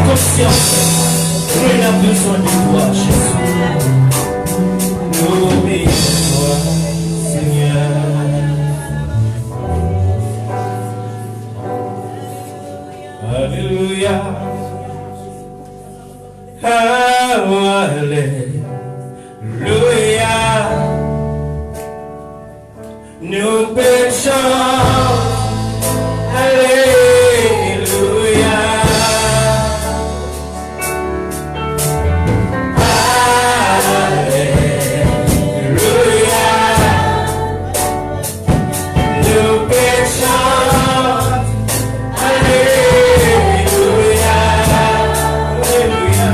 conscience, on a besoin de toi, Jésus. Nous obéissons, Seigneur. Alléluia. Alléluia. Nous péchons. Alléluia. Alléluia. Nous péchons. Alléluia. Alléluia.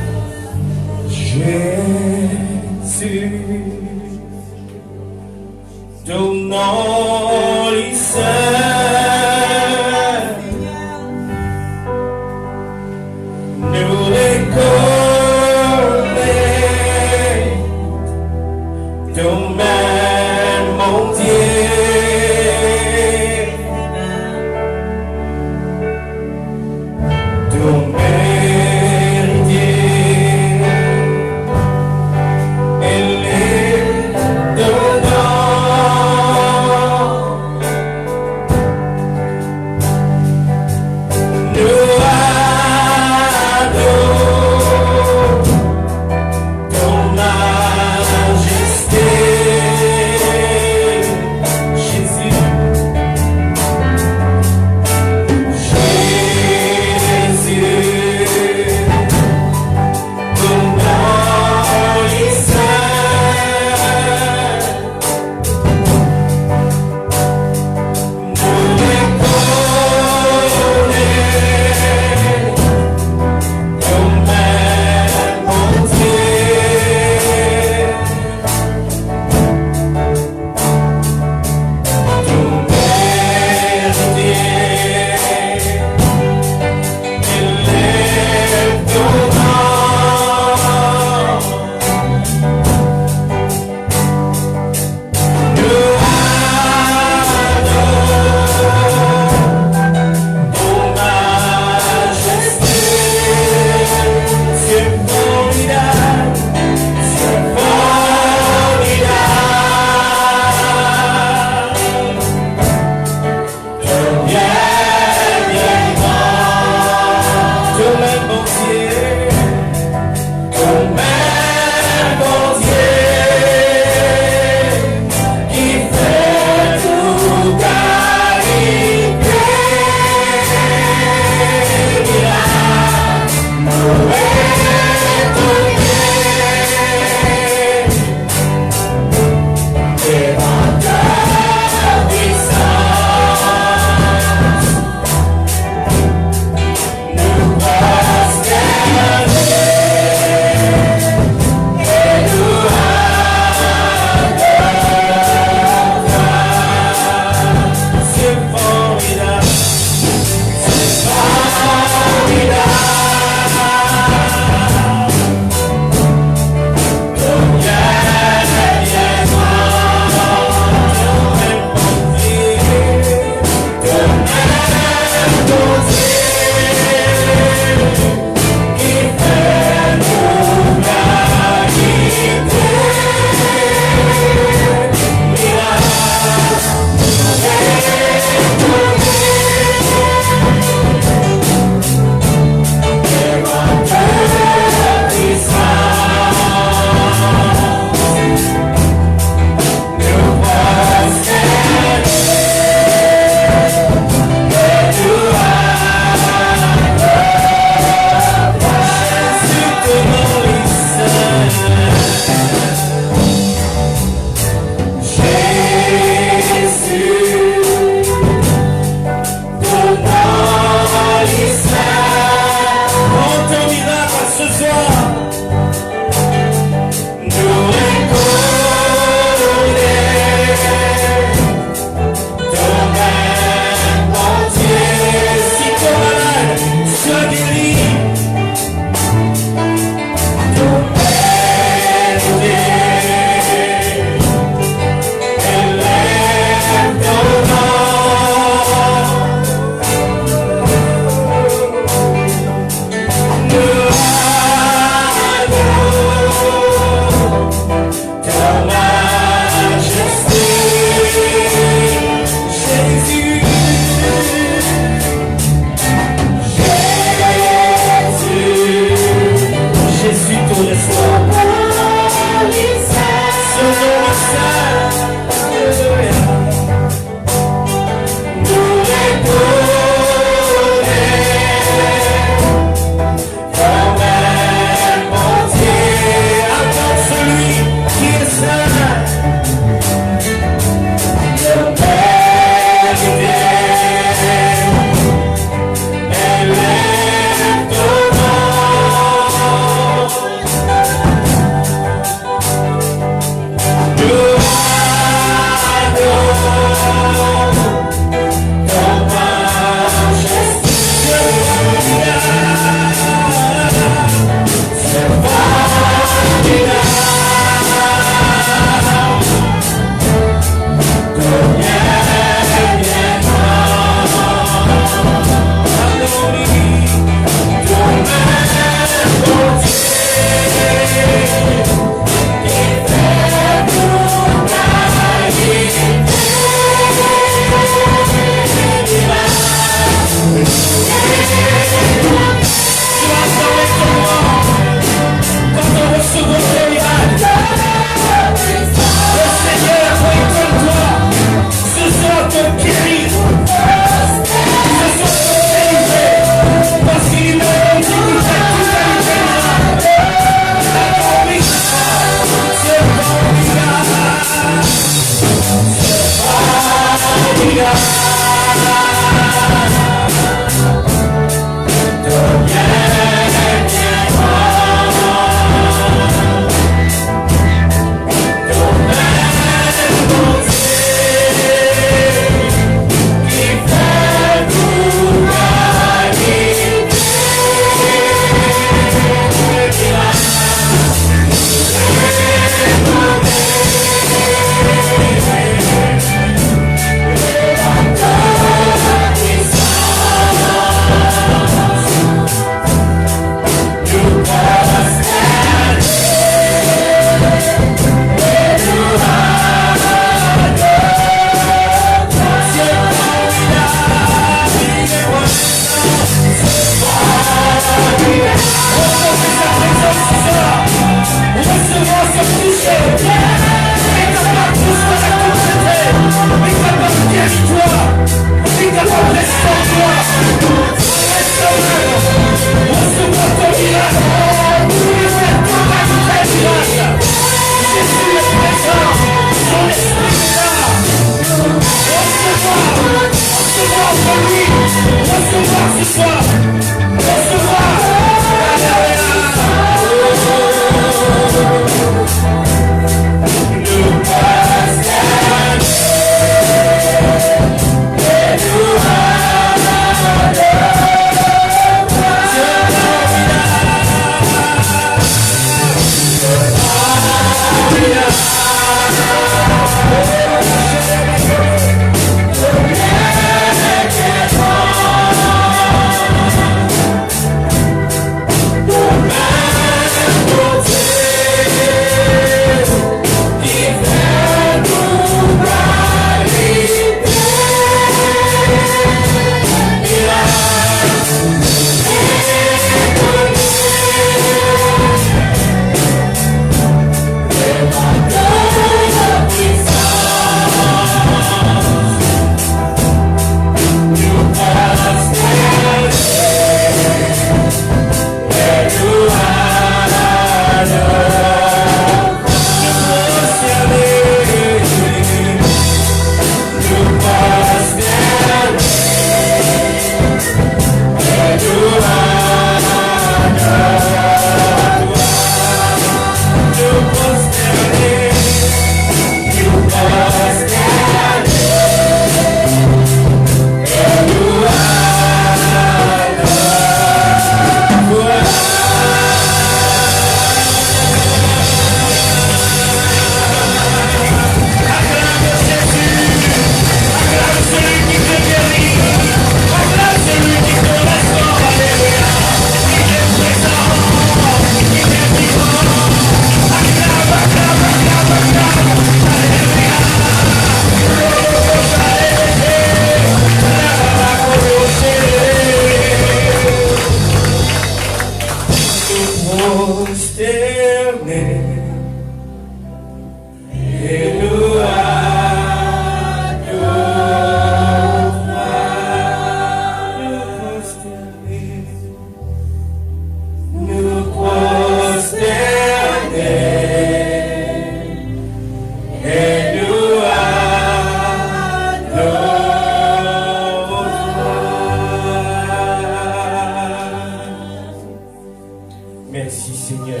Seigneur.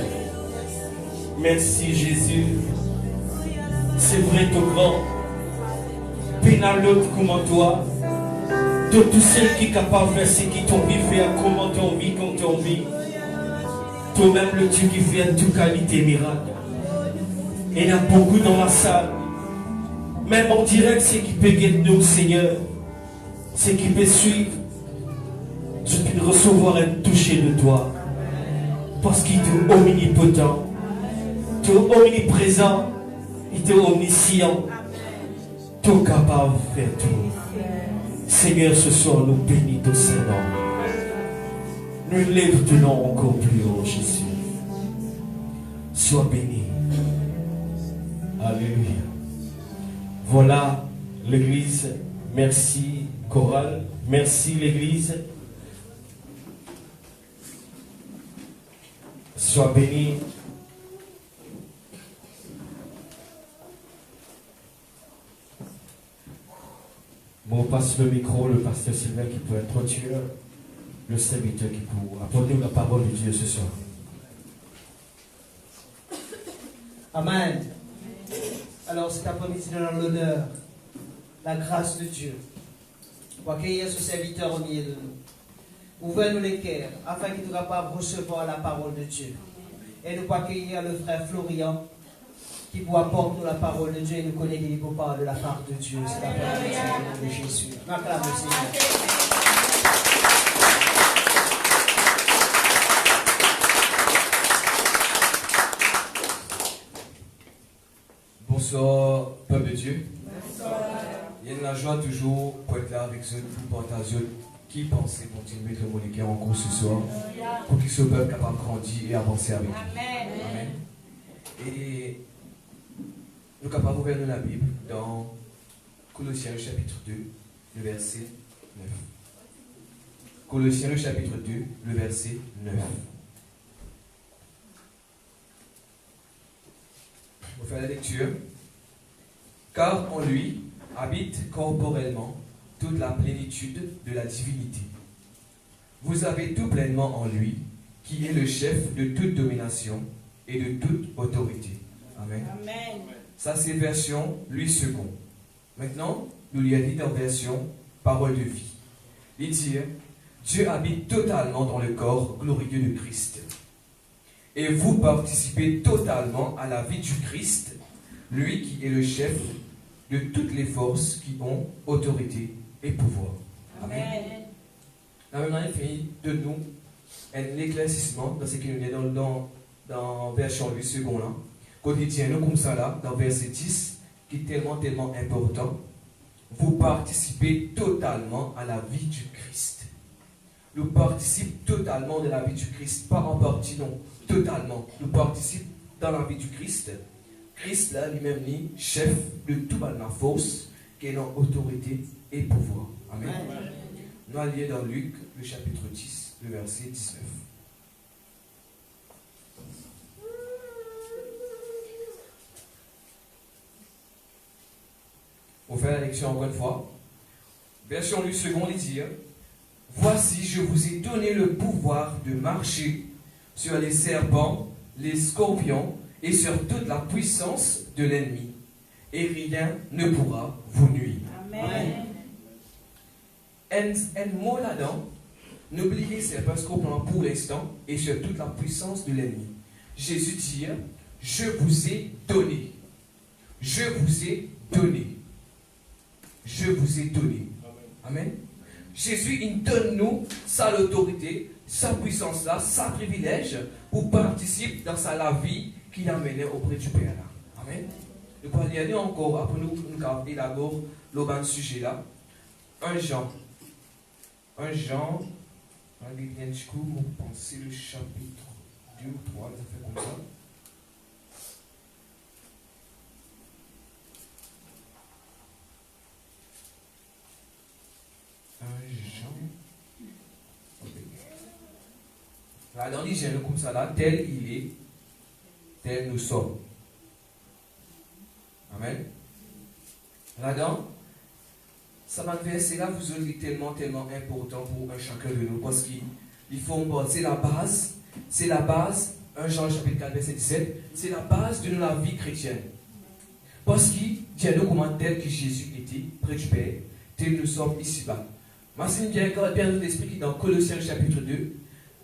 Merci Jésus. C'est vrai, ton grand. Pénal l'autre comme toi. De tout ceux qui sont capables de faire ce qui t'ont fait, comment t'ont vie, quand t'ont vie. Toi-même, le Dieu qui fait toute qualité miracle. Et il y a beaucoup dans la salle. Même en direct, c'est qui peut guider nous, Seigneur. C'est qui peut suivre. Tu peux recevoir un toucher de toi. Parce qu'il est omnipotent. Tu es omniprésent. Il est omniscient. Tu es capable de faire tout. Seigneur, ce soir, nous bénis ton Seigneur. Nous lève ton nom encore plus haut, Jésus. Sois béni. Alléluia. Voilà l'église. Merci, chorale. Merci, l'église. Sois béni. Bon, on passe le micro, le pasteur Sylvain qui peut introduire le serviteur qui peut apporter la parole de Dieu ce soir. Amen. Alors cet après-midi, nous donnons l'honneur, la grâce de Dieu, pour accueillir ce serviteur au milieu de nous. Ouvrez-nous les cœurs, afin qu'il soit capable de recevoir la parole de Dieu. Et nous pour accueillir le frère Florian, qui pour apporter la parole de Dieu et nous connaît qu'il peut parler de la part de Dieu. C'est la parole de Jésus. Acclame le Seigneur. Bonsoir, peuple de Dieu. Bonsoir. Il y a de la joie toujours pour être là avec ceux pour partager qui pensent continuer de communiquer en cours ce soir pour qu'ils soient capables de grandir et avancer avec nous. Amen. Amen. Et nous sommes capables d'ouvrir la Bible dans Colossiens chapitre 2, le verset 9. Colossiens le chapitre 2, le verset 9. On va faire la lecture. Car en lui habite corporellement toute la plénitude de la divinité. Vous avez tout pleinement en lui, qui est le chef de toute domination et de toute autorité. Amen. Amen. Ça, c'est version lui second. Maintenant, nous lui dit dans version parole de vie. Il dit, Dieu habite totalement dans le corps glorieux de Christ. Et vous participez totalement à la vie du Christ, lui qui est le chef de toutes les forces qui ont autorité et pouvoir. Amen. La même année, il de nous un éclaircissement dans ce qui nous est dans version lui second là. Quotidien, nous comme ça là, dans verset 10, qui est tellement important. Vous participez totalement à la vie du Christ. Nous participons totalement de la vie du Christ, pas en partie, non, totalement. Nous participons dans la vie du Christ. Christ là, lui-même, lui, chef de toute la force, qui est dans autorité et pouvoir. Amen. Amen. Nous allons dans Luc, le chapitre 10, le verset 19. On fait la lecture encore une fois. Version Luc second, il dit, voici, je vous ai donné le pouvoir de marcher sur les serpents, les scorpions et sur toute la puissance de l'ennemi. Et rien ne pourra vous nuire. Amen. Un mot là-dedans, n'oubliez serpents, scorpions pour l'instant et sur toute la puissance de l'ennemi. Jésus dit, je vous ai donné. Je vous ai donné. Je vous ai donné. Amen. Jésus, il donne nous sa autorité, sa puissance là, sa privilège pour participer dans sa vie qu'il a mené auprès du Père là. Amen. Nous allons y aller encore, après nous élaborer le sujet là. 1 Jean. 1 Jean, allez bien du coup, vous pensez le chapitre 2 ou 3, ça fait comme ça. 1 Jean. Là, dans l'hygiène comme ça, là, tel il est, tel nous sommes. Amen. Là-dedans, ça verset là, vous êtes tellement important pour un chacun de nous, parce qu'il faut, c'est la base 1 Jean chapitre 4, verset 17, c'est la base de la vie chrétienne. Parce qu'il dit à nous comment tel que Jésus était, près du Père, tel nous sommes ici-bas. Marcine bien notre esprit qui est dans Colossiens chapitre 2,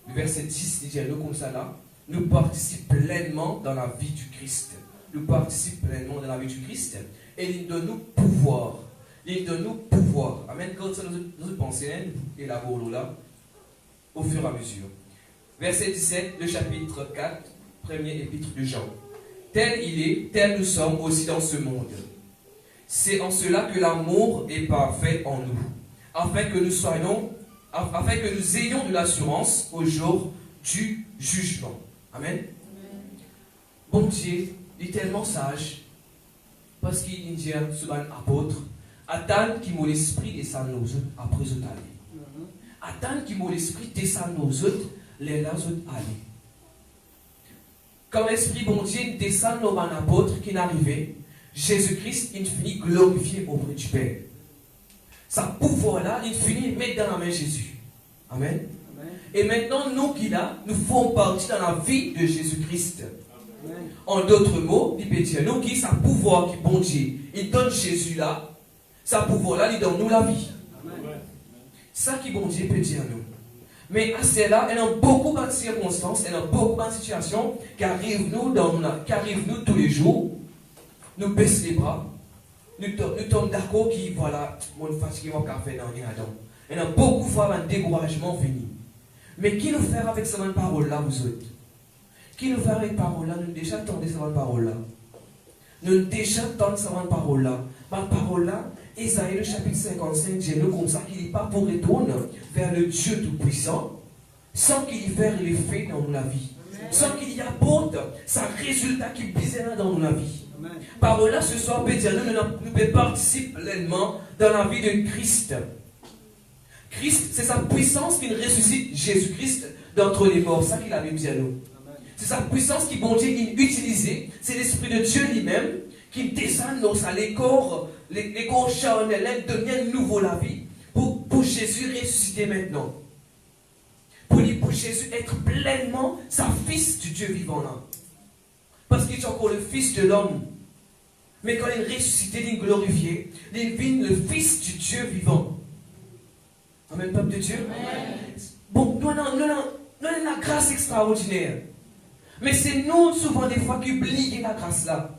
le verset 10, il dit à nous comme ça là, nous participons pleinement dans la vie du Christ. Nous participons pleinement dans la vie du Christ. Et il donne nous pouvoir. Il donne nous pouvoir. Amen. Quand ça nous pensons, et la là, au fur et à mesure. Verset 17, le chapitre 4, premier épître de Jean. Tel il est, tel nous sommes aussi dans ce monde. C'est en cela que l'amour est parfait en nous, afin que nous ayons de l'assurance au jour du jugement. Amen. Bon Dieu, il est tellement sage, parce qu'il dit souvent apôtre, attendre qui m'a l'esprit descend nos autres après eux aller. Attendre qui m'a l'esprit descend nos autres, les autres aller. Quand l'esprit bon Dieu descend nos apôtres qui n'arrivaient, Jésus-Christ, il finit glorifié auprès du Père. Sa pouvoir-là, il finit mettre dans la main Jésus. Amen. Amen. Et maintenant, nous qui là, nous faisons partie dans la vie de Jésus-Christ. En d'autres mots, il peut dire, nous qui, sa pouvoir qui bon Dieu, il donne Jésus là, sa pouvoir-là, il donne nous la vie. Amen. Ça qui bon Dieu peut dire nous. Mais à cela, il y a beaucoup de circonstances, il y a beaucoup de situations qui arrivent nous tous les jours. Nous baissons les bras. Nous tombons d'accord qui, voilà, mon fatigué, mon café dans les adons. Il y a beaucoup de fois un découragement venu. Mais qui nous fait avec cette parole-là, vous autres? Qui nous fait avec cette parole-là? Nous déjà entendons cette parole-là. Nous déjà entendons cette parole-là. Ma parole-là, Isaïe, le chapitre 55, dit nous comme ça qu'il n'est pas pour retourner vers le Dieu Tout-Puissant sans qu'il y fasse l'effet dans la vie. Sans qu'il y apporte sa résultat qui bise dans la vie. Par là, ce soir, nous pouvons participer pleinement dans la vie de Christ. Christ, c'est sa puissance qui ressuscite Jésus-Christ d'entre les morts. Ça qu'il avait dit à nous. C'est sa puissance qui, bon Dieu, il utilisait. C'est l'Esprit de Dieu lui-même qui descend dans les corps charnels, devient nouveau la vie. Pour Jésus ressusciter maintenant. Pour Jésus être pleinement sa fils du Dieu vivant là. Parce qu'il est encore le fils de l'homme. Mais quand il est ressuscité, il est glorifié, il devient le fils du Dieu vivant. Amen, peuple de Dieu. Amen. Bon, nous avons la grâce extraordinaire. Mais c'est nous, souvent, des fois, qui oublions la grâce là.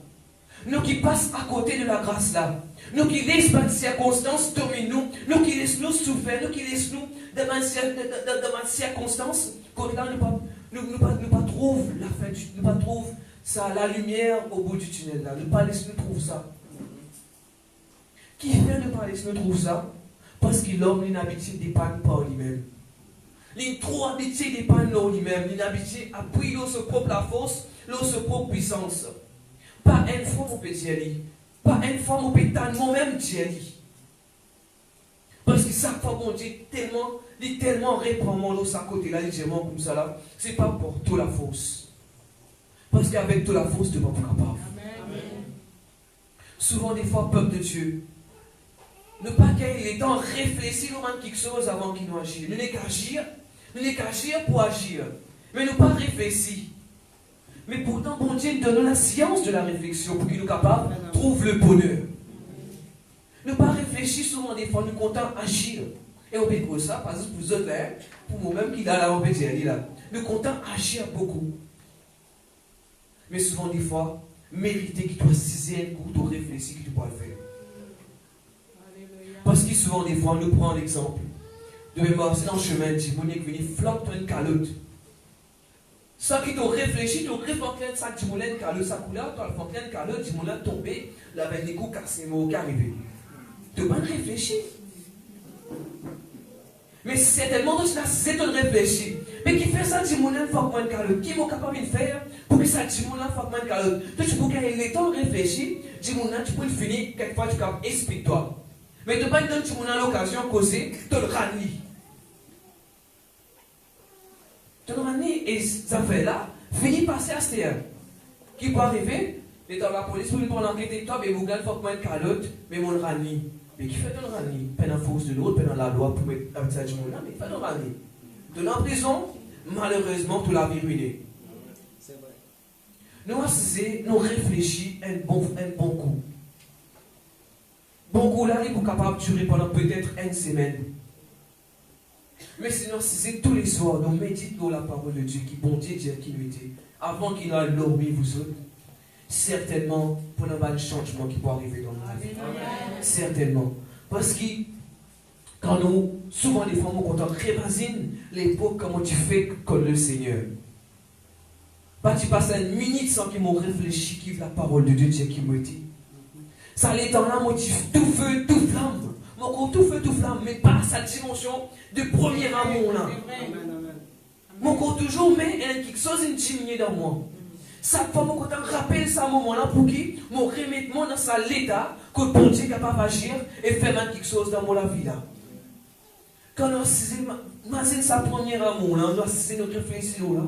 Nous qui passons à côté de la grâce là. Nous qui laissons des circonstances tomber nous qui laissons nous souffrir, nous qui laissons nous dans des circonstances, quand là, nous pas trouver la fin, nous pas trouver ça, la lumière au bout du tunnel là. Ne pas laisser nous trouver ça. Qui vient ne pas laisser nous trouver ça? Parce que l'homme n'est habitué de dépendre par lui-même. Il est trop habitué de dépendre par lui-même. Il est habitué à prier sa propre force, sa propre puissance. Pas une fois on peut dire, pas une fois on peut tendre moi-même dire. Parce que chaque fois qu'on dit tellement reprend mon dos à côté là, légèrement comme ça là, c'est pas pour toute la force. Parce qu'avec toute la force, tu ne vas pas capable. Amen. Souvent, des fois, peuple de Dieu, ne pas gagner le temps de réfléchir à quelque chose avant qu'il nous agisse. Nous n'avons qu'agir pour agir. Mais nous pas réfléchir. Mais pourtant, bon Dieu nous donne la science de la réflexion pour qu'il nous capable de trouver le bonheur. Ne pas réfléchir souvent, des fois, nous comptons agir. Et on peut dire ça, parce que vous autres, là, pour moi-même qui est là, on peut dire là, nous comptons agir beaucoup. Mais souvent, des fois, mériter qu'il doit saisir un coup de réfléchir qu'il doit le faire. Parce que souvent, des fois, on nous prend l'exemple. De mémoire, c'est dans le chemin, dit, mon équipe venu flotte une calotte. Ça qui t'a réfléchi, tu réfléchis ça, tu moulin calotte, ça couleur, tu as réfléchi calotte, tu moulin tombé, là, avec des coups cassés, mais arrivé. Tu pas réfléchir. Mais certainement, tu as de réfléchir. Mais qui fait ça, tu moulin, faut moins de calotte. Qui est capable de faire pour que ça, tu moulin, faut moins de calotte. Tu peux gagner le temps de réfléchir, tu moulin, tu peux le finir, quelquefois, tu peux explique-toi. Mais tu n'as pas donné l'occasion de causer, tu le ranies. Tu le ranies et ça fait là, fini passer à ce terre. Qui peut arriver, et dans la police, pour une bonne enquête, toi, mais vous gagnez faut moins de calotte, mais mon ranie. Mais qui fait le ranie? Pas dans la force de l'autre, pas dans la loi pour mettre avec ça du monde là, mais il fait le ranie. De la prison, malheureusement, tu l'as ruiné. nous réfléchissons un bon coup. Bon coup là, il est capable de durer pendant peut-être une semaine. Mais sinon, si c'est tous les soirs, nous méditons la parole de Dieu, qui bon Dieu qui nous était, avant qu'il ait dormi, vous autres, certainement, pour un bon changement qui peut arriver dans notre vie. Certainement. Parce que, quand nous, souvent des fois, quand on révasine l'époque, comment tu fais comme le Seigneur. Pas tu passes une minute sans qu'ils m'ont réfléchi, qui la parole de Dieu qui m'a dit. Ça allait dans là, moi, tout feu, tout flamme. Mon corps, tout feu, tout flamme, mais pas sa dimension de premier amour là. Mon corps toujours met quelque chose de diminué dans moi. Ça fait mon côté rappelle ça moment là pour qui mon remettre dans sa l'état que bon Dieu est capable d'agir et faire quelque chose dans mon la vie là. Quand on c'est sa première amour là, on doit nous réfléchir là.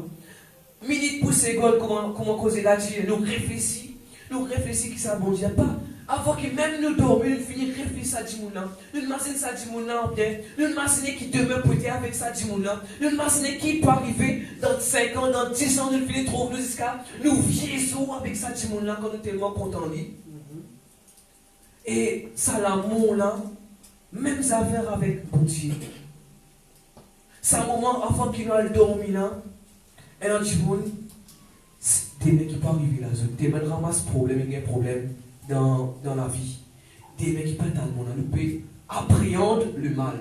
Minute pour seconde comment causer la Dieu, nous réfléchissons qui ça bon Dieu pas. Avant que même nous dormions, nous finissons de réfléchir à Dimouna. Nous imaginons ça Dimouna bien. Nous imaginons qui demeure peut-être avec ça Dimouna. Nous imaginons qui peut arriver dans 5 ans, dans 10 ans, nous finissons trop jusqu'à nous vieillissons avec ça Dimouna quand nous sommes tellement contents. Et ça l'amour là, même ça faire avec bon Dieu. C'est un moment avant qu'il ait dormi là, et on dit des mecs qui peuvent arriver là, des mecs qui ramassent problème, il y a un problème. Dans la vie, des mecs qui parlent dans le monde, nous pouvons appréhender le mal.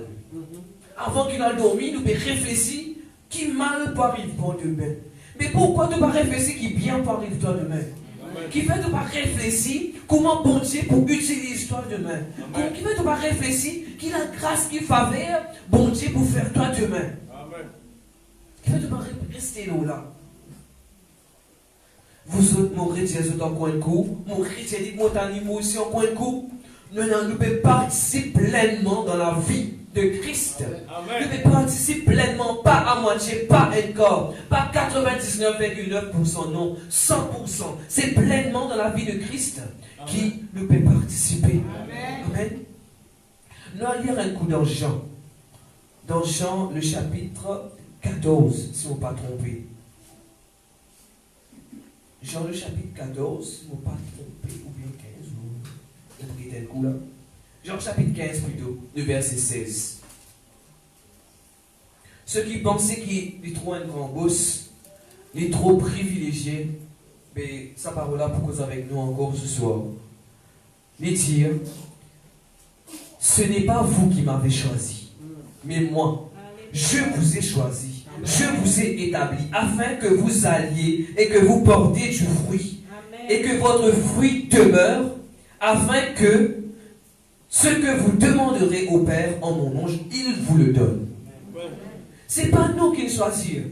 Avant qu'il ait dormi, nous pouvons réfléchir qui mal peut arriver pour demain. Mais pourquoi tu ne pas réfléchir qui bien peut arriver toi demain? Qui fait tu ne pas réfléchir comment bon Dieu pour utiliser toi demain? Qui fait tu ne pas réfléchir qui la grâce qui faveur bon Dieu pour faire toi demain? Qui fait tu ne pas rester là? Vous autres, mon chrétien, vous êtes en coin de coup. Mon chrétien dit, mon animaux aussi en coin de coup. Nous pouvons participer pleinement dans la vie de Christ. Nous pouvons participer pleinement, pas à moitié, pas encore, pas 99,9%, non, 100%. C'est pleinement dans la vie de Christ qui nous peut participer. Amen. Nous allons lire un coup dans Jean. Dans Jean, le chapitre 14, si on ne pas trompé. Jean le chapitre 14, si on ne pas trompé, ou bien 15, ou un coup là. Jean chapitre 15 plutôt, le verset 16. Ceux qui pensaient qu'il est trop un grand boss, il est trop privilégié, mais sa parole là pour cause avec nous encore ce soir. Les dire, ce n'est pas vous qui m'avez choisi, mais moi, je vous ai choisi. Je vous ai établi afin que vous alliez et que vous portiez du fruit. Amen. Et que votre fruit demeure afin que ce que vous demanderez au Père en mon nom, il vous le donne. Ce n'est pas nous qui le choisissons.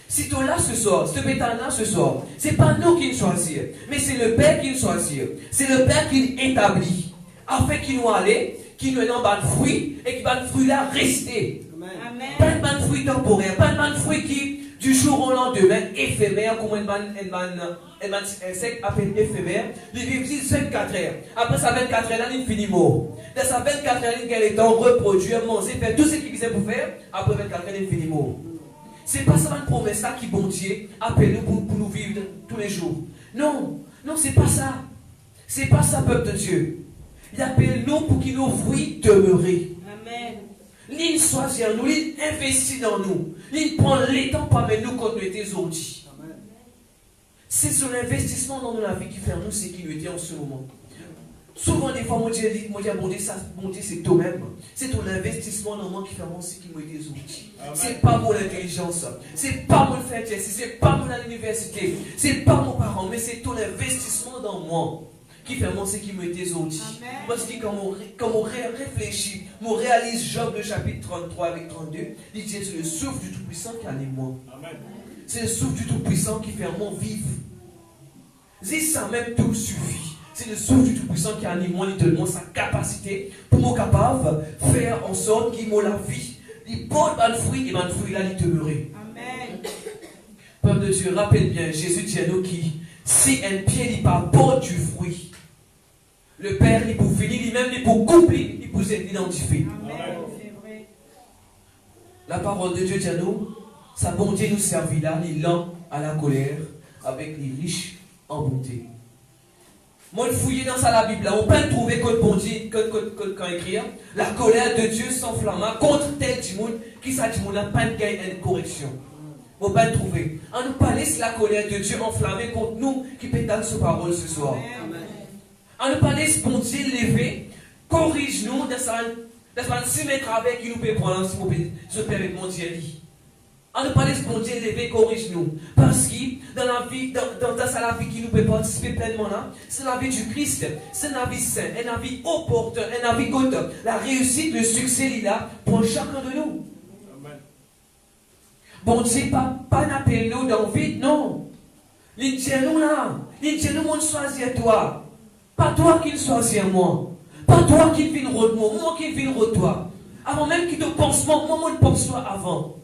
Si tu es là ce soir, si tu es là ce soir, ce n'est pas nous qui le choisissons, mais c'est le Père qui le choisit. C'est le Père qui l'établit afin qu'il nous aille, qu'il nous ait un fruit et qu'il va le fruit là rester. Pas de fruits temporaires, pas de fruits qui, du jour au lendemain, éphémère, comme un insecte appelé éphémère, il vit 24 heures. Après sa 24 heures, là, il finit mort. Dans sa 24 heures, il gagne le temps, reproduire, manger, faire tout ce qu'il faisait pour faire. Après 24 heures, il finit mort. C'est pas ça une promesse là qui, bon Dieu, appelle nous pour nous vivre tous les jours. Non, c'est pas ça. C'est pas ça, peuple de Dieu. Il appelle nous pour qu'il nos fruits demeurent. Amen. L'île choisit en nous, l'île investit dans nous, l'île prend les temps parmi nous quand nous étions aujourd'hui. C'est son investissement dans la vie qui fait en nous ce qui nous était en ce moment. Souvent, des fois, mon Dieu dit, bon Dieu, c'est toi-même. C'est ton investissement dans moi qui fait en moi ce qui nous était aujourd'hui. C'est pas mon intelligence, c'est pas mon fait, c'est pas mon université, c'est pas mon parent, mais c'est ton investissement dans moi qui fait moi ce qui me était aujourd'hui. Moi, je dis, quand on réfléchit, on réalise Job, le chapitre 33 avec 32, il dit, c'est le souffle du Tout-Puissant qui anime moi. C'est le souffle du Tout-Puissant qui fait en moi vivre. Si ça même tout suffit. C'est le souffle du Tout-Puissant qui anime moi, il donne moi sa capacité pour moi capable de faire en sorte qu'il m'ait la vie. Il porte un fruit et un fruit là, il demeurer. Amen. Peuple de Dieu, rappelle bien, Jésus dit à nous qui, si un pied n'est pas porte du fruit, le Père, il peut finir, lui-même, il peut couper, il peut s'identifier. Amen. La parole de Dieu dit à nous, sa bonté nous servit là, il lent à la colère, avec les riches en bonté. Moi, fouiller dans ça la Bible, là, on peut trouver que bon Dieu, quand écrire, la colère de Dieu s'enflamma contre tel monde qui ça dit n'a pas de gain une correction. On peut trouver. On nous parle de la colère de Dieu enflammée contre nous qui pétale sa parole ce soir. On nous parle de bon Dieu levé, corrige-nous dans ça 6 mètres avec qui nous peut prendre ce permet mon Dieu. On nous parle de bon Dieu levé, corrige-nous. Parce que dans la vie, dans la vie qui nous peut participer pleinement là, c'est la vie du Christ, c'est la vie sainte, une vie opportune, une vie côte. La réussite, le succès, il est là pour chacun de nous. Bon Dieu, pas n'appelle nous dans le vide, non. Il dit nous là, il dit nous, on choisit toi. Pas toi qui choisis moi. Pas toi qui viens de moi, moi qui viens de toi. Avant même qu'il te pense moi, moi je pense toi avant.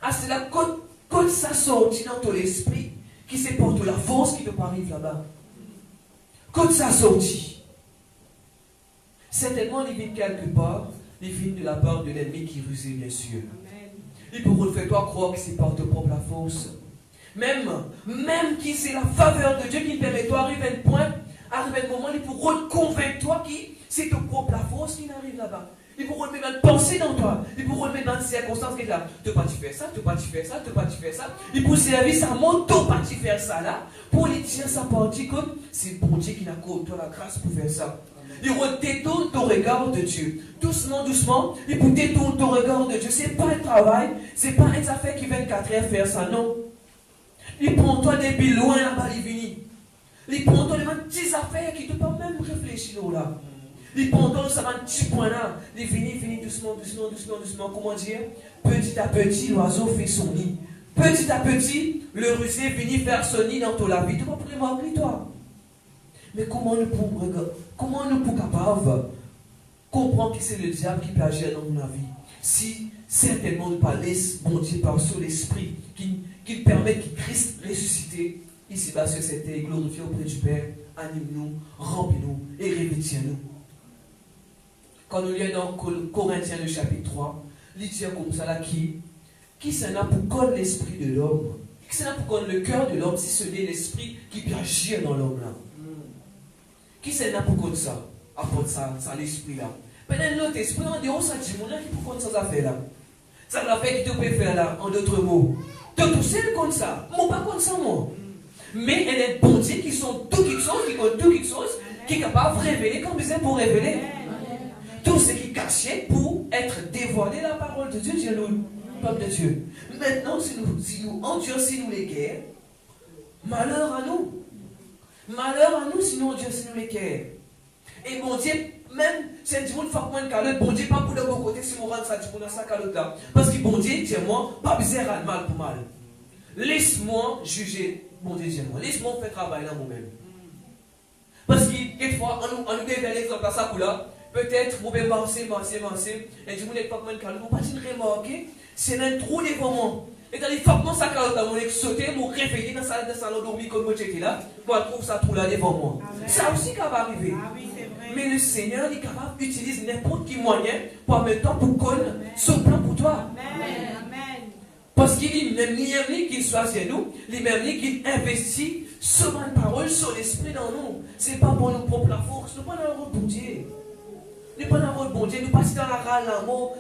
Ah, c'est là, quand ça sortit dans ton esprit, qui c'est pour toi la force qui te arrive là-bas. Quand ça sortit, certainement il vient quelque part, il vient de la part de l'ennemi qui rusait, bien sûr. Il peut vous faire toi croire que c'est par ta propre la force. Même qui c'est la faveur de Dieu qui permet toi d'arriver à un point, arriver à un moment, il peut reconvaincre toi qui c'est ta propre la force qui n'arrive là-bas. Il peut remettre une pensée dans toi. Il peut remettre dans des circonstances qui sont là. Tu peux pas faire ça, tu peux pas faire ça, tu peux pas faire ça. Il peut servir sa moto, pas faire ça là. Pour lui dire sa partie comme c'est bon Dieu qui n'a qu'à toi la grâce pour faire ça. Il détourne ton regard de Dieu. Doucement, doucement, il peut détourner ton regard de Dieu. Ce n'est pas un travail, ce n'est pas une affaire qui 24 heures faire ça, non. Il prend toi depuis loin là-bas, il vient. Il prend toi les petites affaires qui ne te pas même réfléchir là. Il prend toi ça un petit point là. Il vient doucement, comment dire? Petit à petit, l'oiseau fait son nid. Petit à petit, le rusé finit faire son nid dans ton la vie. Tu vas pouvoir remarquer toi. Mais comment nous pouvons capables comprendre que c'est le diable qui plagie dans notre vie? Si certainement nous parlons, bon Dieu, par son esprit, qui permet que Christ ressuscité, ici-bas sur cette terre, glorifié auprès du Père, anime-nous, remplis-nous et revêtis-nous. Quand nous lisons dans Corinthiens le chapitre 3, il dit comme ça là, qui s'en a pour connaître l'esprit de l'homme? Qui s'en a pour connaître le cœur de l'homme si ce n'est l'esprit qui peut agir dans l'homme là? Qui s'en a pour connaître ça? Apporte ça l'esprit là. Peut-être l'autre esprit, on dit, oh ça dit, mon là qui peut connaître ça affaire là. Ça l'affaire qui te peut faire là, en d'autres mots. Donc tout seul comme ça. Moi pas comme ça moi. Mais il y a des bon Dieu qui sont tout quelque chose, qui ont tout quelque chose, qui est capable de révéler comme disait pour révéler. Tout ce qui cachait pour être dévoilé la parole de Dieu, Dieu nous, peuple de Dieu. Maintenant, si nous endurcissons les guerres, malheur à nous. Malheur à nous si nous endurcissons les guerres. Et bon Dieu, même si un monde fait moins de calotte, bon Dieu, pas pour de bon côté, si on rentre ça, tu prends ça calotte là. Parce que bon Dieu, tiens-moi, pas besoin de mal pour mal. Laisse-moi juger, bon Dieu, tiens-moi. Laisse-moi faire travail là moi-même. Parce que, quelquefois, on nous donne l'exemple à ça pour là. Peut-être, vous pouvez marcher, et du coup, les femmes ne vont pas remarquer, c'est un trou devant moi. Et quand les femmes ça calotte, on est sauté, on réveiller dans sa salon dormi comme moi j'étais là, moi je trouve ça trou là devant moi. Amen. Ça aussi qui va arriver. Ah oui, mais le Seigneur est capable d'utiliser n'importe quel moyen pour mettre toi pour connaître son plan pour toi. Amen. Parce qu'il est même qu'il soit chez nous, il même qu'il investit sur la parole, sur l'esprit dans nous. Ce n'est pas pour nous propre la force, ce n'est pas dans notre bon Dieu. Nous ne pas dans notre bon Dieu, nous passons dans la râle l'amour.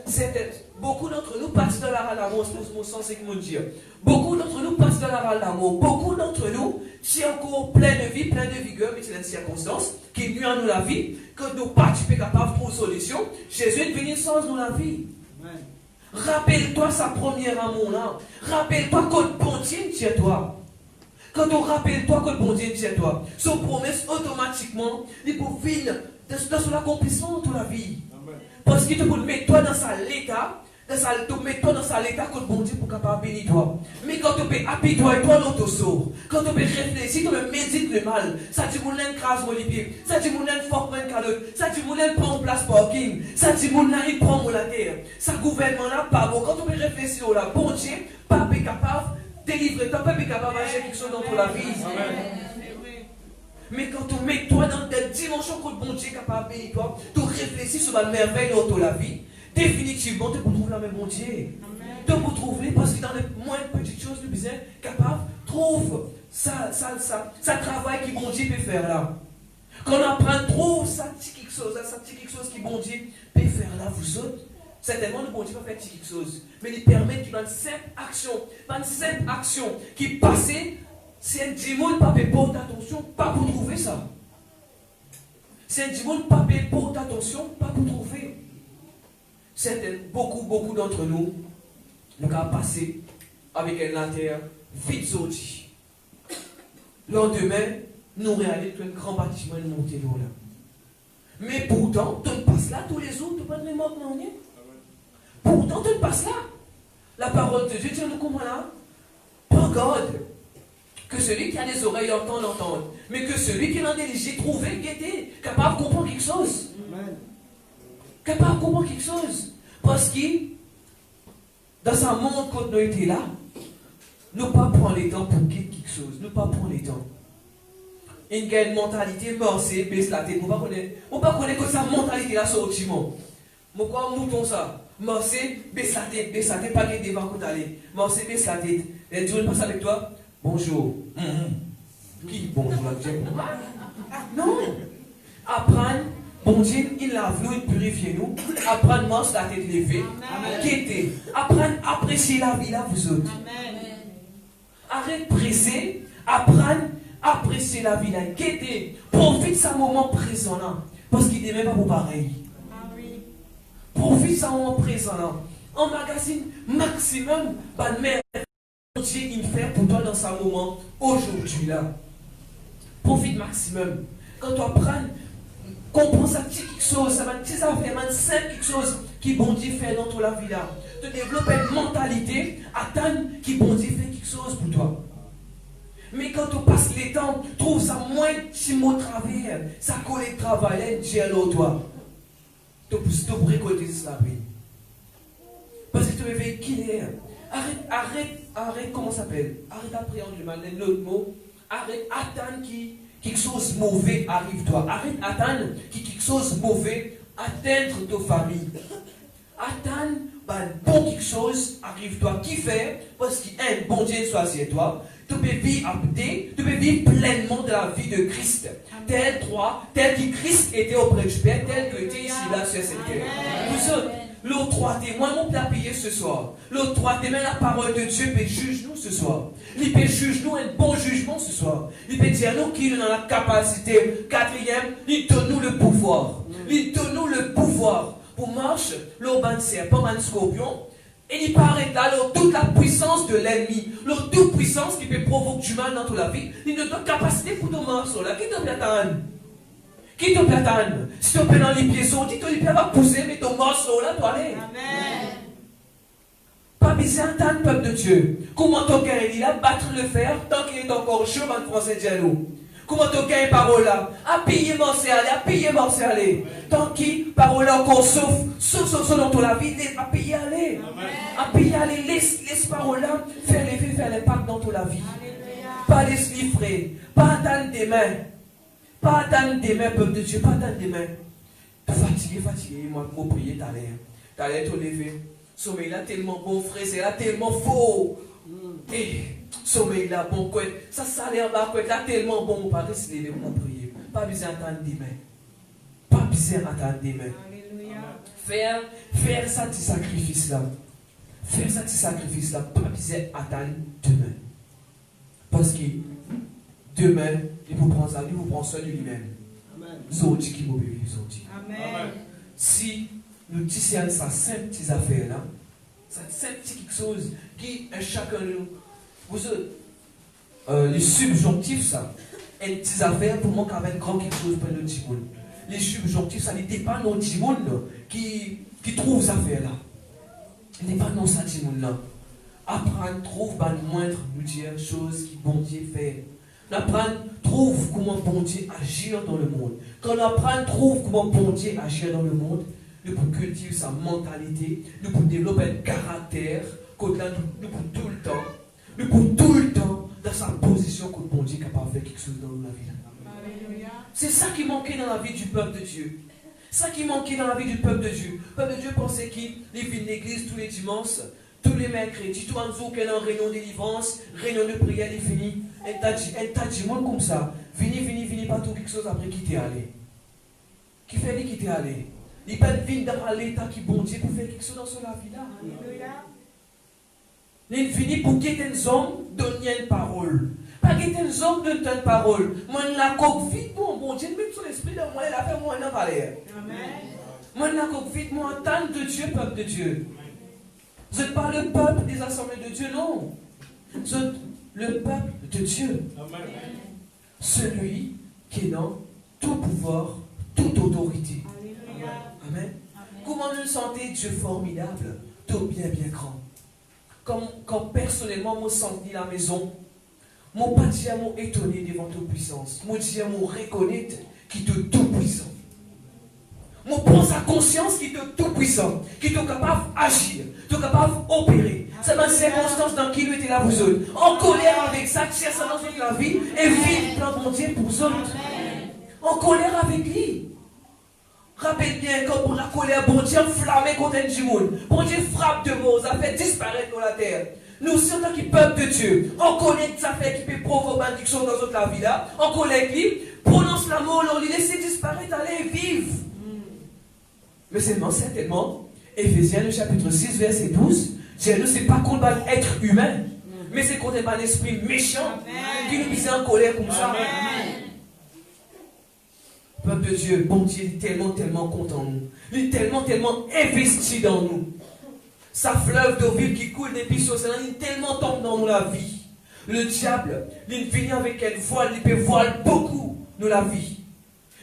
Beaucoup d'entre nous passent dans la râle l'amour, c'est mon sens, c'est que mon Dieu. Beaucoup d'entre nous passent dans la râle l'amour. Beaucoup d'entre nous, qui sont encore plein de vie, plein de vigueur, mais c'est une circonstance qui nuit à nous la vie, que nous pas capables de trouver une solution. Jésus est venu sans nous la vie. Amen. Rappelle-toi sa première amour là. Rappelle-toi que le bon Dieu tient toi. Quand on rappelle-toi que le bon Dieu tient toi, son promesse automatiquement, il peut venir dans son accomplissement de la vie. Amen. Parce qu'il te peut mettre toi dans sa l'état, que le bon Dieu pour capable bénir toi. Mais quand tu peux appuyer toi et toi dans ton sort, quand tu peux réfléchir, tu peux méditer le mal, ça dit mon crase mon pied, ça dit mon fort mon calotte, ça dit mon prend place parking, ça dit mon il prend mon la terre, ça gouvernement là pas bon. Quand tu peux réfléchir là, bon Dieu, pas capable de délivrer toi, pas capable d'acheter quelque chose dans ton la vie. Amen. Mais quand tu mets toi dans cette dimension que le bon Dieu est capable de bénir toi, tu réfléchis sur la merveille dans ta vie, définitivement tu peux trouver la même bon Dieu. Tu peux trouver parce que dans les moins petites choses, le besoin capable trouve ça travail qui bon Dieu peut faire là. Quand on apprend trop, ça petit quelque chose qui bon Dieu peut faire là, vous autres. Certainement, le bon Dieu va faire quelque chose. Mais il permet qu'il y ait une simple action qui passe. C'est un démon pas porter attention, pas pour trouver ça. C'est un démon pas porter attention, pas pour trouver. Beaucoup d'entre nous, nous avons passé avec un lanterne vite sorti. Le lendemain, nous réalisons qu'un grand bâtiment est monté là. Mais pourtant, tout passe là, tous les jours, tu pas de mémoire non rien. Pourtant, tout passe là. La parole de Dieu dit nous comment là? Pas God. Que celui qui a des oreilles entende, l'entende. Mais que celui qui est intelligent, trouvé, guetté, capable de comprendre quelque chose. Amen. Capable de comprendre quelque chose. Parce que, dans ce monde, quand nous étions là, nous ne pas prendre les temps pour quitter quelque chose. Nous ne pas prendre les temps. Il y a une mentalité morcée, baisse la tête. On ne pas connaître que sa mentalité là sur le monde. Pourquoi mouton ça? Morcé, baisse la tête, pas qu'il devant qu'on t'allait. Morcé, baisse la tête. Et Dieu passe avec toi. Bonjour. Qui bonjour non. Apprendre, bon Dieu, il lave nous, il purifie nous. Apprendre, mange la tête levée. Quitter. Apprendre, apprécier la vie là, vous autres. Amen. Arrête presser. Apprendre, apprécier la vie là. Quitter. Profite de ce moment présent là. Parce qu'il n'est même pas pour pareil. Profite de ce moment présent là. Emmagasine maximum, bonne mère. Dieu il fait pour toi dans ce moment aujourd'hui là. Profite maximum. Quand tu apprends, comprends ça quelque chose, ça va faire simple quelque chose qui bon Dieu fait dans ton la vie là. Tu développes une mentalité, attends qui bon Dieu fait quelque chose pour toi. Mais quand tu passes les temps, trouve ça moins de mots travers, ça colle le travail, Dieu alors toi. Tu peux récolter ça. Parce que tu veux qu'il est. Arrête, comment ça s'appelle? Arrête d'appréhender le mal, l'autre mot. Arrête, attendre que quelque chose de mauvais arrive toi. Arrête, attendre que quelque chose de mauvais atteindre ta famille. Attendre, bon quelque chose arrive toi. Qui fait? Parce qu'un bon Dieu choisit toi. Tu peux vivre pleinement de la vie de Christ. Tel que Christ était auprès du Père, tel que tu es ici là sur cette terre. Vous autres, l'autre 3 témoins, on peut payer ce soir. L'autre 3 témoins, la parole de Dieu peut juger nous ce soir. Il peut juger nous un bon jugement ce soir. Il peut dire nous qu'il a la capacité. 4e, il donne nous le pouvoir. Il donne nous le pouvoir pour marcher, l'urban serpent, un scorpion. Et il paraît là, toute la puissance de l'ennemi, toute puissance qui peut provoquer du mal dans toute la vie, il ne donne capacité pour ton morceau là. Qui te platane? Qui te platane? Si tu peux dans les pieds, dit que les pieds va pousser, mais ton morceau là, toi aller. Amen. Pas besoin d'entendre, peuple de Dieu. Comment ton cœur est là, battre le fer, tant qu'il est encore chaud, en français, dialogue. Comment ton cœur est parole là? Appuyer morceau aller. Tant qu'il parole là encore souffle dans ton la vie, appuyer aller. Appuyer aller, laisse parole là, faire l'impact dans ton la vie. Pas laisse livrer, pas attendre des mains. Pas attendre des mains, peuple de Dieu, pas attendre des mains. Fatigué, moi, prier, t'allais te lever. Sommeil là tellement bon, frère, c'est là tellement faux. Sommeil là bon, quoi. Ça salaire bas, quoi, là tellement bon, on pas se lever, on prier. Pas besoin d'attendre des mains. Pas besoin d'attendre des mains. Alléluia. Faire ça, petit sacrifice là. Faire ça, petit sacrifice là, pas besoin d'attendre demain. Parce que demain, il vous prend ça, il vous prend soin de lui-même. Zodi qui m'obéit, Zodi. Amen. Si nous disons ça, simple petites affaires là, ça simple quelque chose qui est chacun de nous. Vous les subjonctifs, ça, une petite affaire pour moi qu'avec grand quelque chose pour le Timoun. Les subjonctifs, ça n'était pas nos Timoun qui trouve ces affaires là. Il n'est pas nos Timoun là. Apprendre, trouve le moindre chose qui bon Dieu fait. Apprendre, trouve comment bon Dieu agir dans le monde. Quand on apprend, trouve comment bon Dieu agir dans le monde, nous pouvons cultiver sa mentalité, nous pouvons développer un caractère, nous pouvons tout le temps, dans sa position, que bon Dieu est capable de faire quelque chose dans la vie. C'est ça qui manquait dans la vie du peuple de Dieu. Ça qui manquait dans la vie du peuple de Dieu. Le peuple de Dieu pensait qu'il vient de l'église tous les dimanches. tous les mercredis, tout en disant qu'elle est en réunion de délivrance, réunion de prière, elle est finie. Elle t'a dit, moi comme ça, vini, pas tout quelque chose après qui t'est allé. Qui fait qui t'est allé? Il peut venir dans l'état qui bon Dieu pour faire quelque chose dans son vie là. Il finit pour quitter un homme, donner une parole. Pas quitter un homme, donner une parole. Moi, la coque vite, bon Dieu, même son esprit dans moi, il a fait moi un valeur. Moi, la coque vite, moi, entendre de Dieu, peuple de Dieu. Vous n'êtes pas le peuple des assemblées de Dieu, non. Vous êtes le peuple de Dieu. Amen. Celui qui est dans tout pouvoir, toute autorité. Amen. Amen. Comment nous sentez Dieu formidable, tout bien grand. Quand personnellement, moi senti la maison, moi pas dire moi étonné devant toute puissance. Moi dire moi reconnaître qui est tout puissant. Moi prends sa conscience qui est tout puissant, qui est capable d'agir, qui est capable d'opérer. C'est ma circonstance dans qui nous était là vous autres. En colère avec ça, cherche ça dans toute la vie et vit le plan de Dieu pour vous autres. En colère avec lui. Rappelle bien quand pour la colère, bon Dieu enflammé contre un monde. Bon Dieu frappe de mots, ça fait disparaître dans la terre. Nous aussi, en tant que peuple de Dieu, on connaît que ça fait qui peut provoquer une malédiction dans notre vie là. On connaît qui prononce la mot, on lui laisse disparaître, allez, vive. Mais seulement, certainement, Éphésiens, le chapitre 6, verset 12, Dieu ne sait pas contre un être humain, mais c'est contre un esprit méchant qui nous mise en colère comme ça. Amen. Peuple de Dieu, bon Dieu est tellement content de nous. Il est tellement investi dans nous. Sa fleuve d'eau vive qui coule depuis sur ses il est tellement tombe dans nous la vie. Le diable, il vient avec une voile, il peut voile beaucoup nous la vie.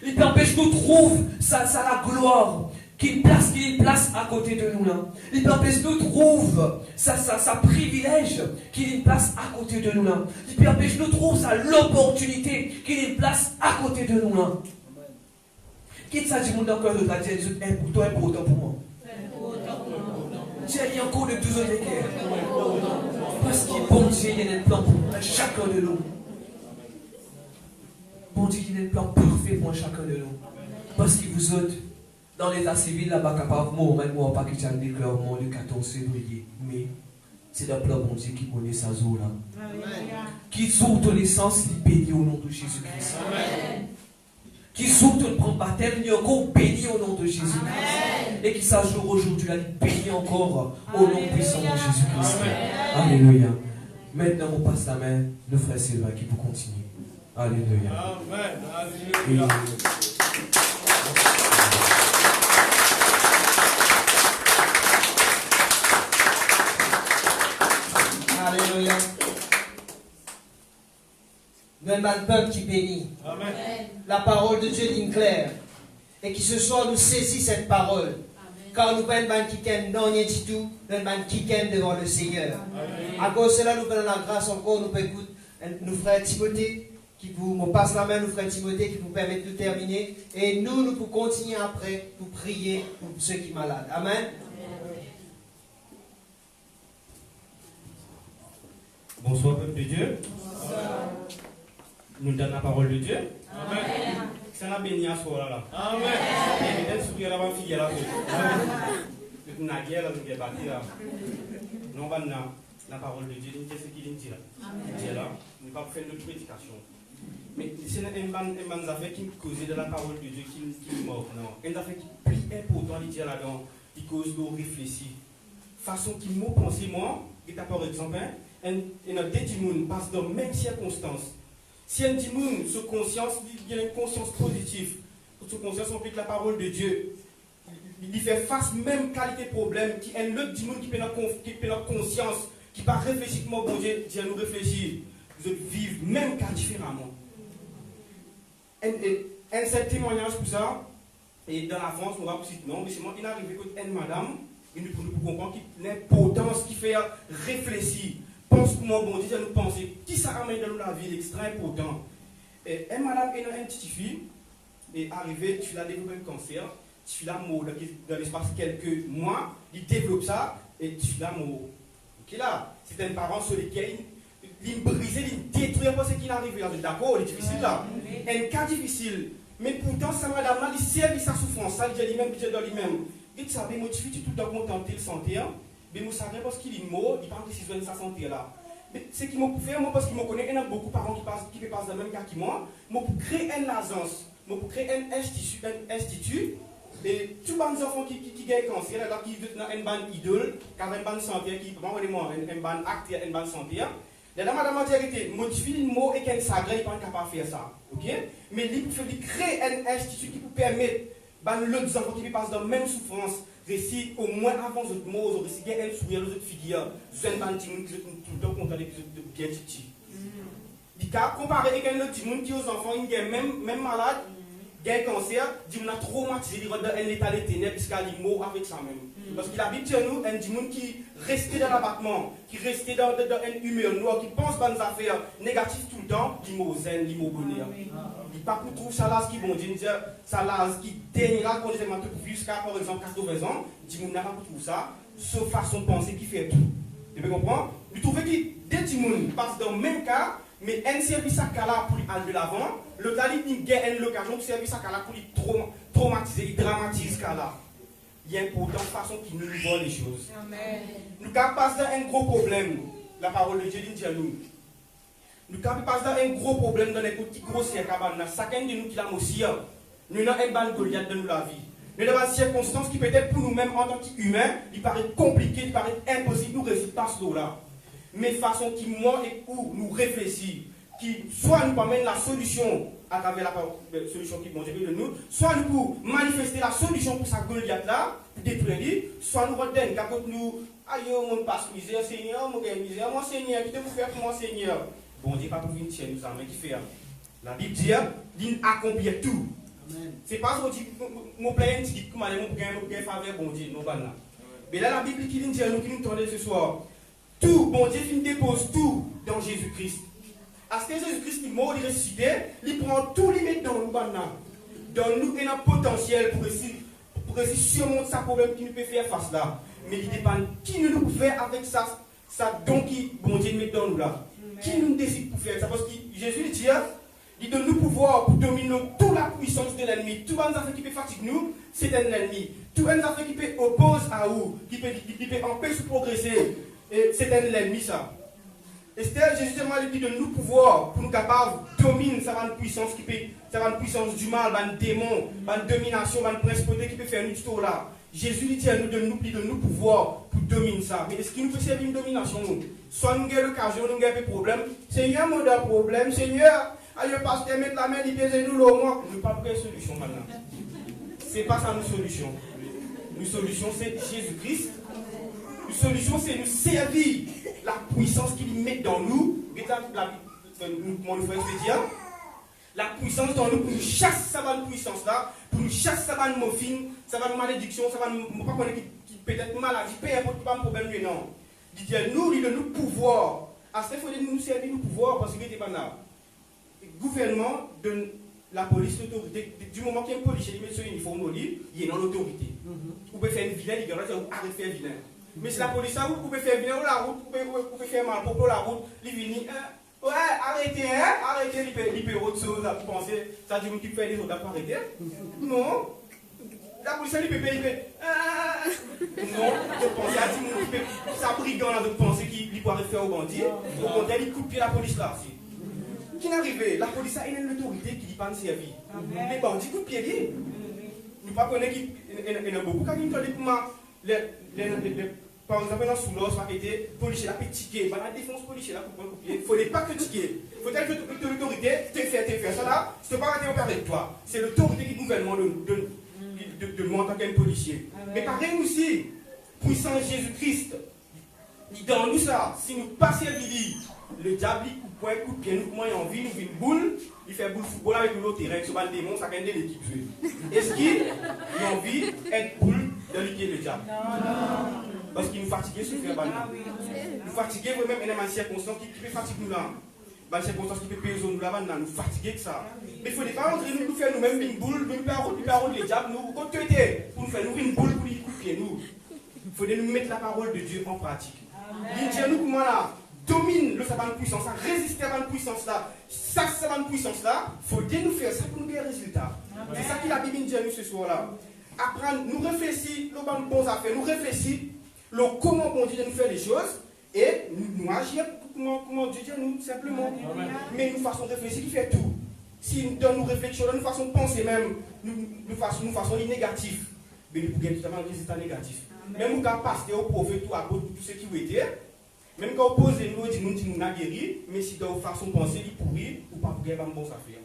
Il peut empêcher nous trouve la gloire qu'il place à côté de nous là. Il peut empêcher nous trouve sa privilège qu'il place à côté de nous là. Il peut empêcher nous trouve l'opportunité qu'il place à côté de nous là. Qui ça dit mon cœur de la Dieu est important pour moi. Dieu il y a encore de 12 autres équerres. Parce qu'il bon Dieu il y a un plan pour chacun de nous. Bon Dieu il y a un plan parfait pour chacun de nous. Parce qu'il vous autres dans l'état civil là-bas capable moi pas que tu as déclaré le 14 février. Mais c'est un plan bon Dieu qui connaît sa zone là. Qui sous ton essence il bénit au nom de Jésus-Christ. Amen. Qui sous le prend baptême, il est encore béni au nom de Jésus-Christ. Et qui s'ajoute aujourd'hui, il béni encore au nom puissant de Jésus-Christ. Alléluia. Maintenant, on passe la main, le frère Sylvain qui vous continue. Alléluia. Amen. Alléluia. Alléluia. Même un peuple qui bénit. Amen. La parole de Dieu est claire. Et qui ce soir nous saisit cette parole. Amen. Car nous venons qui ken dans rien du tout, nous venons qui ken devant le Seigneur. Amen. À cause de cela, nous venons la grâce encore, nous pouvons écouter nos frères Timothée, qui vous passe la main, nos frères Timothée, qui vous permettent de terminer. Et nous pouvons continuer après pour prier pour ceux qui sont malades. Amen. Bonsoir, peuple de Dieu. Bonsoir. Nous donnons la parole de Dieu. Amen. C'est la béni à ce là. Amen. Et nous sourions avant fille là. Nous n'avons guère là, nous avons bâti là. Nous avons la parole de Dieu. Nous avons ce qu'il dit là. Dieu là, nous ne pas faire notre prédication. Mais c'est une bonne affaire qui cause de la parole de Dieu qui est morte. Une affaire qui est plus importante, il dit là-dedans, qui cause de réfléchir. Façon qui m'a pensé moi, et par exemple, et notre dédimoun passe dans les mêmes circonstances. Si un démon, sous conscience, il y a une conscience positive, sous conscience, on applique la parole de Dieu, il fait face même qualité problème, qui est un autre démon qui peut avoir conscience, qui peut réfléchir comme bon Dieu, Dieu nous réfléchir, nous vivons même cas différemment. Un seul témoignage pour ça, et dans l'avance, on va vous citer non, mais c'est moi qui arrive avec une madame, et nous pouvons comprendre l'importance qui fait réfléchir. Pense comment bon Dieu nous penser qui ça amène dans la vie extrêmement important. Et une madame et une petite fille est arrivée, tu l'as développé un cancer, tu l'as mort dans l'espace quelques mois, il développe ça et tu l'as mort. Ok là, c'est un parent sur lequel il brisé, il détruit parce qu'il arrive là. D'accord, il est difficile là. Un cas difficile, mais pourtant ça madame il servi sa souffrance, ça il dit lui-même, il dit dans lui-même. Il savait motiver tout le temps contenter le santé. mais vous savez parce qu'il est mort, il parle de si sa santé là. Mais ce qui m'a fait, moi parce qu'il me connaît, il y a beaucoup de parents qui passent dans le même cas que moi, pour créer une agence, pour créer un institut, et tous les enfants qui gagnent cancer, là, qui vivent dans une bande idole, qui ont une bande santé, qui ont une bande acte, une bande santé. Là, madame a dit, modifie le mot et qu'elle s'agrée, il n'est pas capable de faire ça. Ok? Mais il faut créer un institut qui peut permettre l'autre enfants qui passent dans la même souffrance, récit au moins avant les mots, récit un sourire, les autres figures, les autres gens qui sont tout le temps contents de bien titi. Il faut comparer avec un autre monde qui aux enfants, ils sont même malades, il y a un cancer, il a traumatisé, il est dans un état de ténèbres jusqu'à il mort avec ça même. Parce qu'il habite chez nous, un monde qui restait dans l'abattement, qui restait dans une humeur noire, qui pense à des affaires négatives tout le temps, il mort zen, il mort bonheur. Il pas pour trouver ça là, ce qui bon Dieu, ça là, ce qui derniera quand ils ont jusqu'à par exemple 80 ans, il n'a pas pour trouver ça, sauf façon de penser qui fait tout. Tu comprends? Vous trouvez que des gens passent dans le même cas, mais un service à Kala pour aller de l'avant, le Tali gagne l'occasion de service à Kala pour lui traumatiser, il dramatise Kala. Il y a une importante façon qui nous voit les choses. Amen. Nous passons dans un gros problème, la parole de Dieu dit à nous. Nous passons dans un gros problème dans les petits grossiers cabanes. Chacun de nous qui l'a aussi, nous avons un ban Goliath dans la vie. Nous avons des circonstances qui peut-être pour nous-mêmes en tant qu'humains, il paraît compliqué, il paraît impossible, nous résoudre pas ce là. Mais façon qui moi et où nous réfléchissons, qui soit nous amène la solution à travers la solution qui vont de nous, soit nous pour manifester la solution pour sa Goliath là, pour détruire, soit nous redonnons quand nous, aïe, mon passe misère, Seigneur, mon misère, mon Seigneur, qui te vous faire pour mon Seigneur. Bon Dieu, pas pour venir tirer nous amène qui fait. La Bible dit, il accomplit tout. C'est pas ce que dit, mon plein dit, comment aller, mon gain faveur, bon Dieu, non, là. Mais là, la Bible qui dit, nous qui nous tendons ce soir, tout, bon Dieu, il dépose tout dans Jésus-Christ. Parce que Jésus-Christ, il est mort, il est ressuscité, il prend tout, il met dans nous, dans nous, il a un potentiel pour essayer surmonter ce problème qui nous peut faire face là. Mais il dépend qui nous peut faire avec ça don qui, bon Dieu, met dans nous là. Qui nous décide pour faire ça? Parce que Jésus dit, il donne nous pouvoir pour dominer toute la puissance de l'ennemi. Tout un affaire qui peut fatiguer nous, c'est un ennemi. Tout un affaire qui peut opposer à nous, qui peut empêcher de progresser, c'est un ennemi ça. Et c'est Jésus dit de nous pouvoir pour nous capables de dominer cette puissance qui peut, cette puissance du mal, une démon, une domination, une principauté qui peut faire nous tout là. Jésus dit à nous de nous pouvoir pour dominer ça. Mais est-ce qu'il nous peut servir une domination? Soit nous avons l'occasion, nous avons des problèmes. Seigneur, nous avons des problèmes. Seigneur, allez, le pasteur, mettre la main, il pèse nous le moins. Nous n'avons pas de solution maintenant. Ce n'est pas ça notre solution. Notre solution, c'est Jésus-Christ. Notre solution, c'est nous servir la puissance qu'il met dans nous. Mon frère se dire, la puissance dans nous pour nous chasser cette puissance-là, pour nous chasser cette morphine, cette malédiction, cette qui peut-être maladie, peu importe pas un problème, non. Il dit nous, il nous pouvoir. À ce qu'il faut nous servir nous pouvoir parce que c'est pas là. Le gouvernement donne la police l'autorité. Du moment qu'il y a un policier, il met son uniforme au lit, il est dans l'autorité. Vous pouvez faire une vilaine, il y a arrêter de faire vilain. Mais si la police, vous pouvez faire vilain ou la route, vous pouvez faire mal pour la route, il vient. Ouais, arrêtez, arrêtez, il peut autre chose, vous pensez, ça dit qu'il fait des autres, arrêter. Non. La police, il peut non, je pensais à dire que ça brigand là, de penser qu'il pourrait faire au bandit. Au contraire, il coupe la police là. Qui n'est arrivé? La police a une autorité qui n'est pas servie. Les bandits coupent pied. Nous ne connaissons pas qu'il y a beaucoup. Quand ils ont par exemple, dans sous l'os, il été policier là, ticket. La défense policier là, pour couper. Il ne faut pas critiquer. Il faut que l'autorité te fait ça là. Ce n'est pas un avec toi. C'est l'autorité du gouvernement de moi en tant qu'un policier. Mais pareil aussi, puissant Jésus-Christ, dans nous ça, si nous passons le diable, il coupe un coup de pied, nous comment il a envie, nous fait une boule, il fait boule football avec l'autre terrain, sur le démon, ça gagne l'équipe. Est-ce qu'il a envie d'être boule de liquider le diable? Non. Parce qu'il nous fatigue sur faire balle. Nous fatiguer vous-même, il y a une circonstance qui peut fatiguer nous là. Une circonstance qui peut payer nous là, nous fatiguer que ça. Mais il ne faut pas entrer nous faire nous-mêmes une boule, nous faire les diables, nous côté pour nous faire nous une boule pour les couper nous. Il faut nous mettre la parole de Dieu en pratique. Il dit à nous comment là, domine le sabbat de puissance, résister à la puissance là. Ça, sabbat de puissance là, il faut nous faire ça pour nous gagner un résultat. C'est ça que la Bible dit à nous ce soir là. Apprendre, nous réfléchir, nous avons de bonnes affaires, nous réfléchir. comment bon Dieu nous fait les choses et nous agir comment Dieu dit nous simplement. Amen. Mais nous façon réfléchir qui fait tout. Si dans nos réflexions, dans nos façons de penser même, nous façons négatif, mais nous pouvons totalement un résultat négatif. Amen. Même quand pasteur au prophète ou à tout ce qui vous était, même quand on pose nous dit nous n'a guéri, mais si dans nos façons de penser, il pourrit ou pas pour gagner bon ça fait.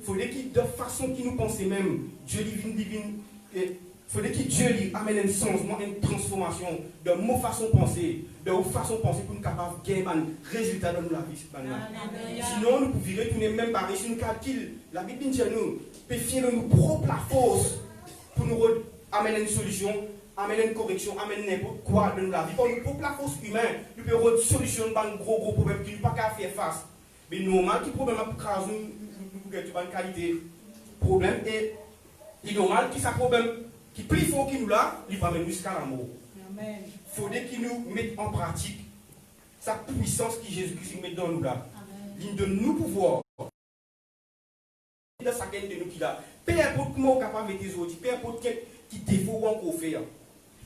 Il faudrait qu'il de façon qui nous pensait même, Dieu divine, il faudrait que Dieu lui amène un changement, une transformation de nos façons de penser, de nos façons de penser pour nous capables de gagner un résultat dans la vie. Sinon, nous pourrions retourner même pareil, si nous calculons, la Bible dit nous, peut fier de nous propre la force pour nous amener une solution, amener une correction, amener n'importe quoi dans la vie. Pour nous propre la force humaine, nous pouvons solutionner un gros problème qui nous pas qu'à faire face. Mais normal, qui problème pour craser nous une qualité problème et il est normal qui ça problème qui plus fort qu'il nous l'a, il va mener jusqu'à l'amour. Il faudrait qu'il nous mette en pratique sa puissance qui Jésus-Christ met dans nous là. Il donne nous pouvoir. Dans chacun de nous qui l'a. Peu importe comment on est capable de mettre des autres, peu importe qui défaut ou encore faire.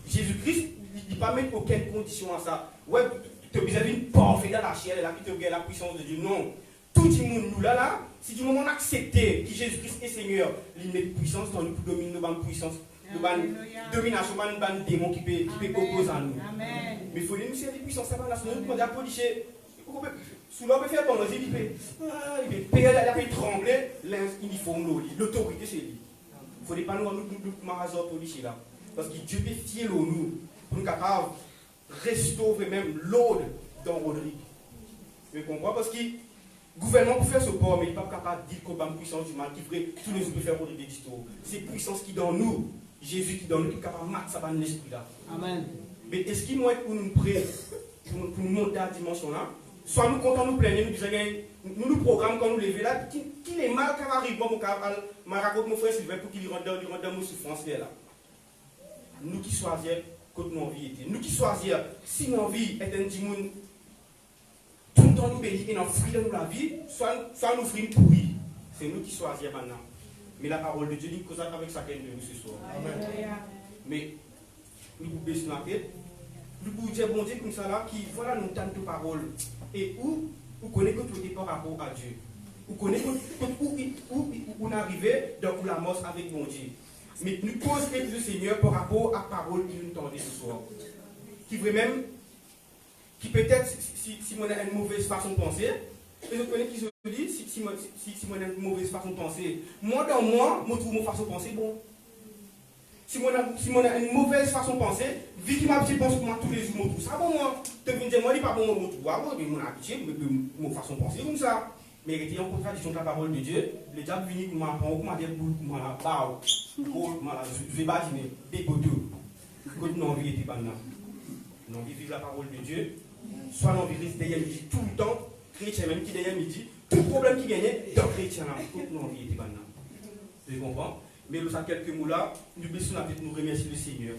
Jésus-Christ, il ne va pas mettre aucune condition à ça. Ouais, tu as besoin d'une parfaite dans la chair, là, qui te regarde la puissance de Dieu. Non. Tout le monde nous là, si du moment on accepte que Jésus-Christ est Seigneur, il met puissance dans nous pour dominer nos puissances. Domination, ban démon qui peut opposer à nous. Amen. Mais il faut nous servir puissance, ça va la semaine, on a poliché. Sous l'homme fait bon, il peut trembler, l'uniforme, l'autorité c'est lui. Il ne faudrait pas nous maraser poliché là. Parce que Dieu peut fier nous pour nous capables de restaurer même l'ordre dans Rodrigue. Vous comprenez? Parce que le gouvernement peut faire ce port, mais il n'est pas capable de dire qu'on a une puissance du mal qui ferait tous les autres faire Rodrigue d'histoire. C'est puissance qui est dans nous. Jésus qui donne nous capable de mettre ça dans l'esprit là. Amen. Mais est-ce qu'il nous est pour nous prêts pour nous monter à la dimension là? Soit nous comptons nous plaigner, nous programmons quand nous levons là, qu'il est mal qui arrive, bon, je raconte mon frère Sylvain pour qu'il rende nos souffrances là. Nous qui choisissons que nos vies étaient. Nous qui choisissons, si nos vies est un dimanche, tout le temps nous bénir et nous fruits dans la vie, soit nous fruits pourris. C'est nous qui choisissons maintenant. Mais la parole de Dieu dit que ça avec chacun de nous ce soir. Amen. Mais nous pouvons baisser la tête. Nous pouvons dire bon Dieu comme ça là, qui voilà nous tente de parole. Et où vous connaissez que tout est par rapport à Dieu. Vous connaissez où on est arrivé dans la mort avec bon Dieu. Mais nous posons le Seigneur par rapport à la parole qu'il nous tendait ce soir. Qui veut même, qui peut-être, si on a une mauvaise façon de penser, et je connais qui se dit, si on a une mauvaise façon de penser, moi dans moi, je trouve mon façon de penser bon. Si on a une mauvaise façon de penser, vu qu'il m'a habitué de penser pour moi tous les jours, je trouve ça bon moi. Tu veux me dire, moi, il n'est pas bon, je trouve, mais mon habitude, mon façon de penser comme ça. Mais il était en contradiction avec la parole de Dieu. Le diable vient pour m'apprendre, pour m'aider, pour m'apprendre, je vais badiner, des poteaux. Que nos envie était pas là. Nos envie vivre la parole de Dieu. Soit nos envie rester derrière midi tout le temps, chrétien même qui derrière midi, tout problème qui gagnait, dans chrétien là, toute nos envie était pas là. Vous comprenez? Mais nous avons quelques mots là, nous baissons la tête, nous remercions le Seigneur.